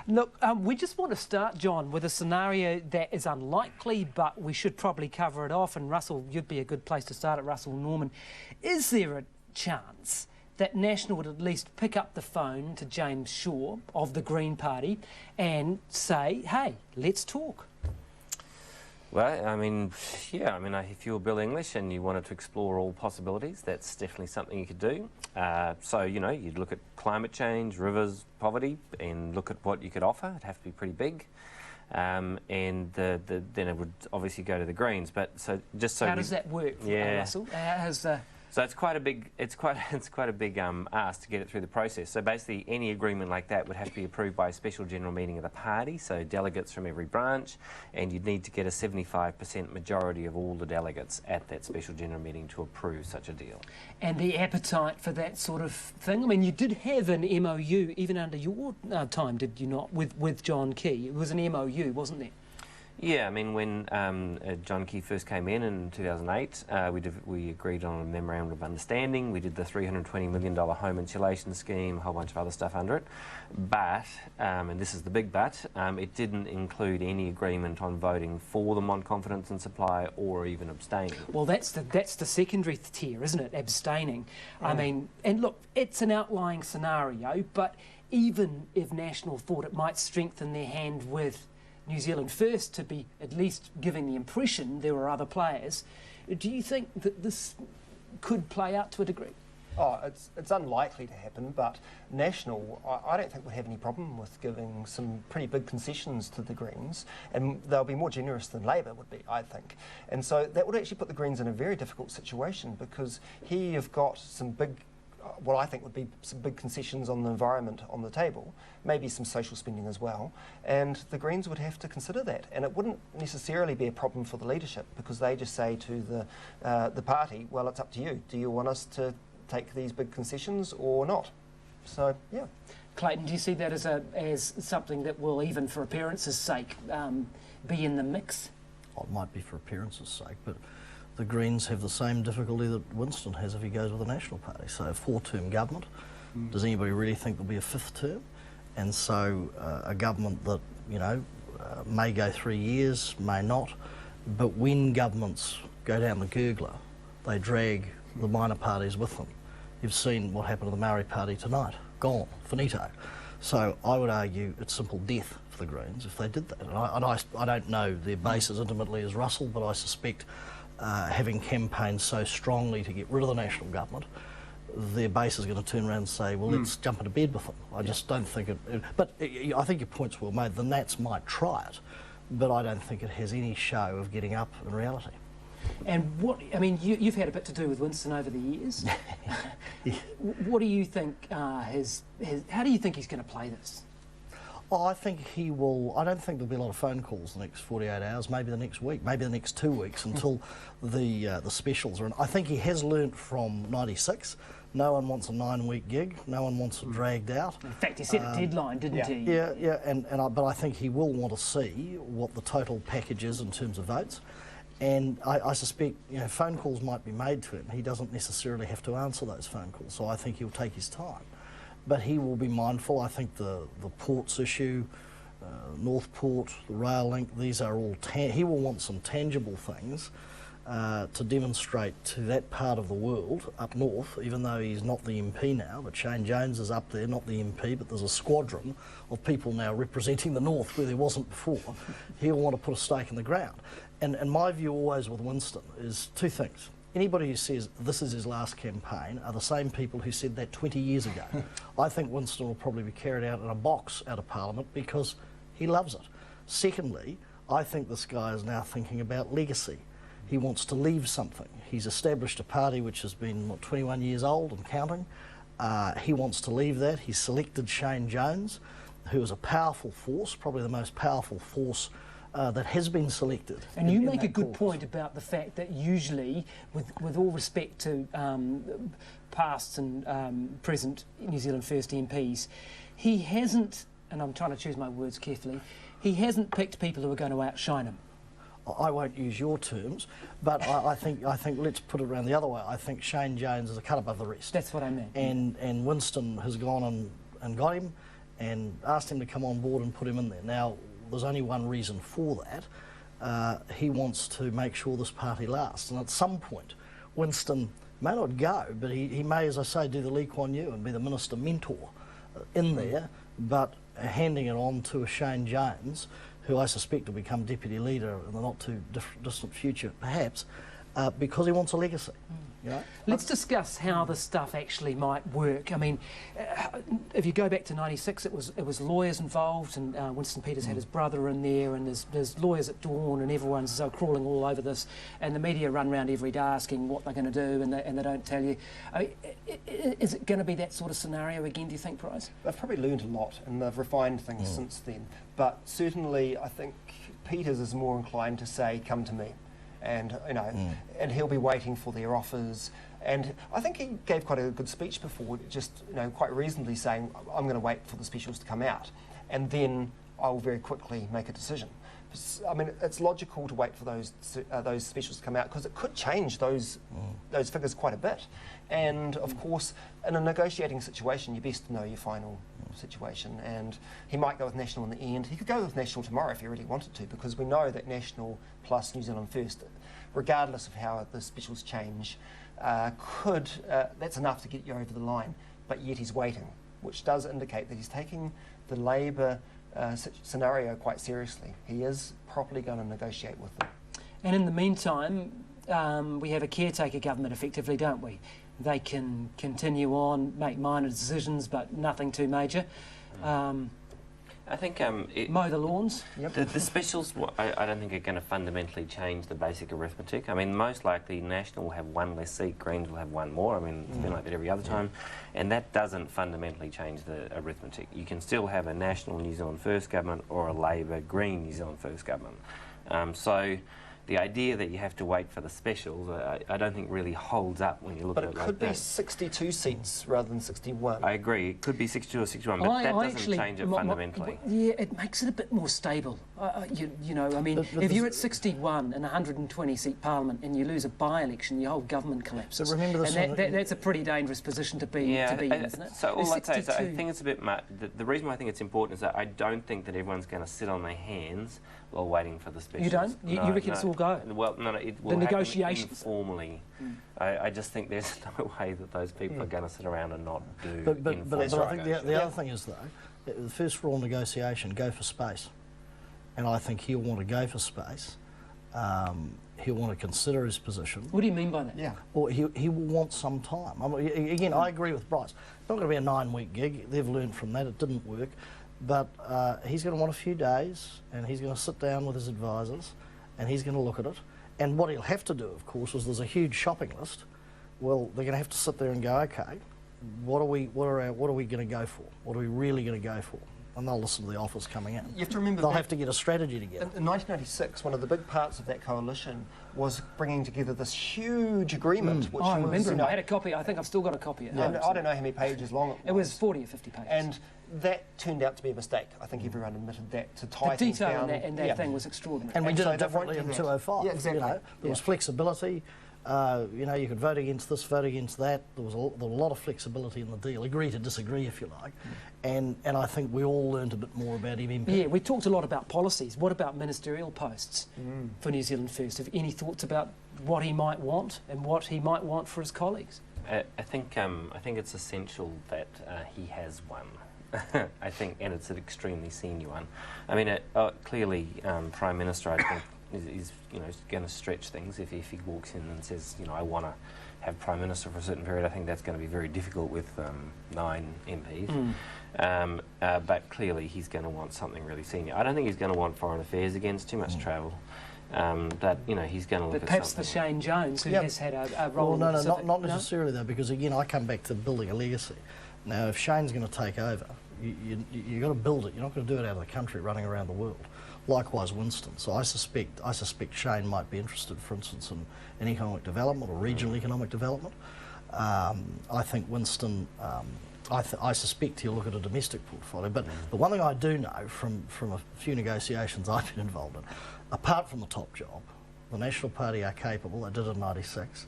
Look, we just want to start, John, with a scenario that is unlikely, but we should probably cover it off. And Russell, you'd be a good place to start at Russell Norman. Is there a chance that National would at least pick up the phone to James Shaw of the Green Party and say, hey, let's talk? Well, I mean, yeah, if you were Bill English and you wanted to explore all possibilities, that's definitely something you could do. So, you know, you'd look at climate change, rivers, poverty, and look at what you could offer. It'd have to be pretty big. And then it would obviously go to the Greens. But so just so how does that work, Russell? So it's quite a big ask to get it through the process. So basically, any agreement like that would have to be approved by a special general meeting of the party. So delegates from every branch, and you'd need to get a 75% majority of all the delegates at that special general meeting to approve such a deal. And the appetite for that sort of thing. I mean, you did have an MOU even under your time, did you not? With John Key, it was an MOU, wasn't there? Yeah, I mean, when John Key first came in 2008, we agreed on a memorandum of understanding. We did the $320 million home insulation scheme, a whole bunch of other stuff under it. But, and this is the big but, it didn't include any agreement on voting for them on confidence in supply or even abstaining. Well, that's the secondary tier, isn't it? Abstaining. I mean, and look, it's an outlying scenario, but even if National thought it might strengthen their hand with New Zealand First to be at least giving the impression there were other players, do you think that this could play out to a degree? Oh, it's unlikely to happen, but National, I don't think would have any problem with giving some pretty big concessions to the Greens, and they'll be more generous than Labour would be, I think. And so that would actually put the Greens in a very difficult situation, because here you've got some big, what I think would be some big concessions on the environment on the table, maybe some social spending as well, and the Greens would have to consider that. And it wouldn't necessarily be a problem for the leadership, because they just say to the party, well, it's up to you. Do you want us to take these big concessions or not? So, yeah. Clayton, do you see that as something that will, even for appearance's sake, be in the mix? Well, it might be for appearance's sake, but the Greens have the same difficulty that Winston has if he goes with the National Party. So a four-term government. Does anybody really think there'll be a fifth term? And so a government that, you know, may go 3 years, may not. But when governments go down the gurgler, they drag the minor parties with them. You've seen what happened to the Maori Party tonight. Gone. Finito. So I would argue it's simple death for the Greens if they did that. And I don't know their base as intimately as Russell, but I suspect having campaigned so strongly to get rid of the national government, their base is going to turn around and say, well, let's jump into bed with them. I just don't think it... But I think your point's well made. The Nats might try it, but I don't think it has any show of getting up in reality. And what... I mean, you've had a bit to do with Winston over the years. Yeah. What do you think how do you think he's going to play this? Oh, I think he will. I don't think there'll be a lot of phone calls the next 48 hours, maybe the next week, maybe the next 2 weeks until the specials are in. I think he has learnt from '96. No one wants a 9-week gig. No one wants it dragged out. In fact, he set a deadline, didn't he? Yeah, but I think he will want to see what the total package is in terms of votes. And I suspect, you know, phone calls might be made to him. He doesn't necessarily have to answer those phone calls, so I think he'll take his time. But he will be mindful. I think the ports issue, Northport, the rail link, these are all... he will want some tangible things to demonstrate to that part of the world up north, even though he's not the MP now, but Shane Jones is up there, not the MP, but there's a squadron of people now representing the north where there wasn't before. He'll want to put a stake in the ground. And my view always with Winston is two things. Anybody who says this is his last campaign are the same people who said that 20 years ago. I think Winston will probably be carried out in a box out of Parliament because he loves it. Secondly, I think this guy is now thinking about legacy. He wants to leave something. He's established a party which has been, what, 21 years old and counting. He wants to leave that. He's selected Shane Jones, who is a powerful force, probably the most powerful force that has been selected. And you make a good point about the fact that usually, with all respect to past and present New Zealand First MPs, he hasn't, and I'm trying to choose my words carefully, he hasn't picked people who are going to outshine him. I won't use your terms, but I think let's put it around the other way. I think Shane Jones is a cut above the rest. That's what I meant. And Winston has gone and got him, and asked him to come on board and put him in there. Now, there's only one reason for that. He wants to make sure this party lasts, and at some point, Winston may not go, but he may, as I say, do the Lee Kuan Yew and be the minister mentor in there, but handing it on to a Shane Jones, who I suspect will become deputy leader in the not too distant future, perhaps, because he wants a legacy. You know? Let's discuss how this stuff actually might work. I mean, if you go back to '96, it was lawyers involved, and Winston Peters had his brother in there, and there's lawyers at dawn, and everyone's crawling all over this, and the media run around every day asking what they're going to do, and they don't tell you. I mean, is it going to be that sort of scenario again, do you think, Bryce? They've probably learned a lot, and they've refined things since then. But certainly, I think Peters is more inclined to say, "Come to me." And and he'll be waiting for their offers. And I think he gave quite a good speech before, just quite reasonably saying, "I'm going to wait for the specials to come out, and then I'll very quickly make a decision." I mean, it's logical to wait for those specials to come out because it could change those figures quite a bit. And of course, in a negotiating situation, you best know your final situation. And he might go with National in the end. He could go with National tomorrow if he really wanted to, because we know that National plus New Zealand First, regardless of how the specials change, that's enough to get you over the line. But yet he's waiting, which does indicate that he's taking the Labour scenario quite seriously. He is properly going to negotiate with them. And in the meantime, we have a caretaker government effectively, don't we? They can continue on, make minor decisions, but nothing too major. I think mow the lawns. Yep. The specials, I don't think are going to fundamentally change the basic arithmetic. I mean, most likely National will have one less seat, Greens will have one more. I mean, it's been like that every other time. And that doesn't fundamentally change the arithmetic. You can still have a National New Zealand First government or a Labour Green New Zealand First government. So the idea that you have to wait for the specials, I don't think really holds up when you look at it like that. But it could be 62 seats rather than 61. I agree. It could be 62 or 61, but that doesn't change it fundamentally. Yeah, it makes it a bit more stable. You know, I mean, if you're at 61 in a 120-seat parliament and you lose a by-election, your whole government collapses. But remember this, and that's a pretty dangerous position to be in, isn't it? So all I'd say is that I think it's a bit much. The reason why I think it's important is that I don't think that everyone's going to sit on their hands while waiting for the specials. You don't? You reckon it's all go? Well, no, it will happen informally. I just think there's no way that those people are going to sit around and not do But I think the other thing is, though, the first rule of negotiation, go for space. And I think he'll want to go for space. He'll want to consider his position. What do you mean by that? Yeah. Or he will want some time. I mean, again, I agree with Bryce. It's not going to be a 9-week gig. They've learned from that. It didn't work. But he's going to want a few days, and he's going to sit down with his advisors, and he's going to look at it. And what he'll have to do, of course, is there's a huge shopping list. Well, they're going to have to sit there and go, okay, what are we going to go for? What are we really going to go for? And they'll listen to the offers coming in. You have to remember they'll have to get a strategy together. In 1996, one of the big parts of that coalition was bringing together this huge agreement. Which I remember. I had a copy. I think I've still got a copy. I don't know how many pages long it was 40 or 50 pages. And that turned out to be a mistake. I think everyone admitted that. To tie the detail down, in that thing was extraordinary. And we did it differently in 205. Yeah, exactly. You know, there was flexibility. You could vote against this, vote against that. There was a lot of flexibility in the deal. Agree to disagree, if you like. And I think we all learned a bit more about MMP. Yeah, we talked a lot about policies. What about ministerial posts for New Zealand First? Have any thoughts about what he might want and what he might want for his colleagues? I think it's essential that he has one. I think, and it's an extremely senior one. I mean, clearly, Prime Minister, I think, is going to stretch things if he walks in and says, I want to have Prime Minister for a certain period. I think that's going to be very difficult with 9 MPs. But clearly, he's going to want something really senior. I don't think he's going to want foreign affairs again. It's too much travel. But he's going to look at perhaps something. the Shane Jones, who has had a role. Well, no, not necessarily though, because again, I come back to building a legacy. Now, if Shane's going to take over, you've got to build it. You're not going to do it out of the country, running around the world. Likewise, Winston. So I suspect Shane might be interested, for instance, in economic development or regional economic development. I think Winston. I suspect he'll look at a domestic portfolio. But the one thing I do know from a few negotiations I've been involved in, apart from the top job, the National Party are capable. They did in '96.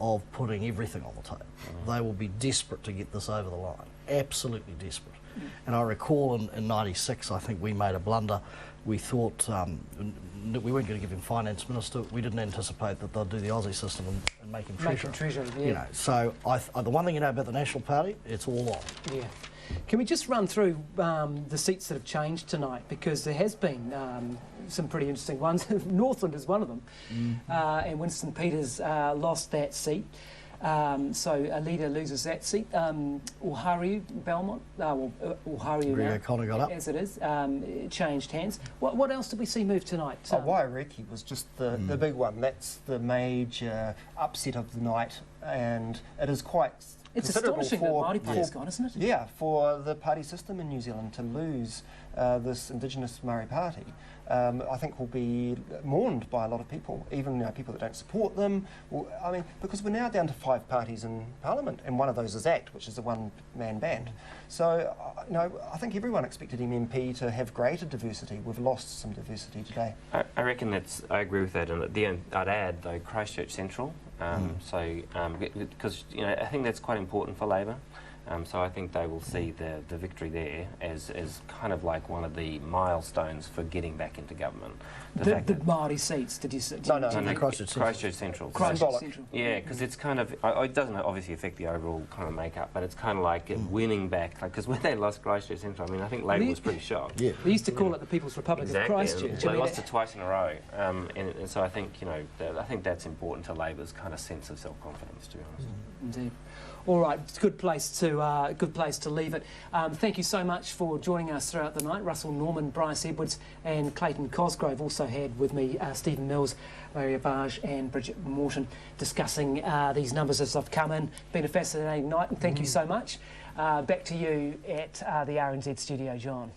Of putting everything on the table. They will be desperate to get this over the line, absolutely desperate. And I recall in '96, I think we made a blunder. We thought that we weren't going to give him finance minister. We didn't anticipate that they'd do the Aussie system and make him treasurer. Yeah. You know, so the one thing you know about the National Party, it's all on. Yeah. Can we just run through the seats that have changed tonight? Because there has been some pretty interesting ones. Northland is one of them. And Winston Peters lost that seat. So a leader loses that seat. Ulharu Belmont, Ulharu Greg O'Connor got up. as it is, it changed hands. What else did we see move tonight? Wairiki was just the big one. That's the major upset of the night, and it is quite It's considerable astonishing that Māori Party's gone, isn't it? Yeah, for the party system in New Zealand to lose this Indigenous Māori Party, I think will be mourned by a lot of people, even people that don't support them. I mean, because we're now down to 5 parties in Parliament, and one of those is ACT, which is a one-man band. So, I think everyone expected MMP to have greater diversity. We've lost some diversity today. I reckon I agree with that, and at the end I'd add though Christchurch Central. Because I think that's quite important for Labour. So I think they will see the victory there as kind of like one of the milestones for getting back into government. The Māori seats, did you say? No, Christchurch Central. Christchurch Central. Yeah, because it's kind of, it doesn't obviously affect the overall kind of makeup, but it's kind of like winning back. Because when they lost Christchurch Central, I mean, I think Labour was pretty shocked. Yeah. They used to call it the People's Republic of Christchurch. They lost it twice in a row, and so I think I think that's important to Labour's kind of sense of self-confidence, to be honest. Indeed. All right, it's a good place to leave it. Thank you so much for joining us throughout the night. Russell Norman, Bryce Edwards and Clayton Cosgrove. Also had with me Stephen Mills, Larry Avage and Bridget Morton discussing these numbers as they've come in. Been a fascinating night, and thank you so much. Back to you at the RNZ studio, John.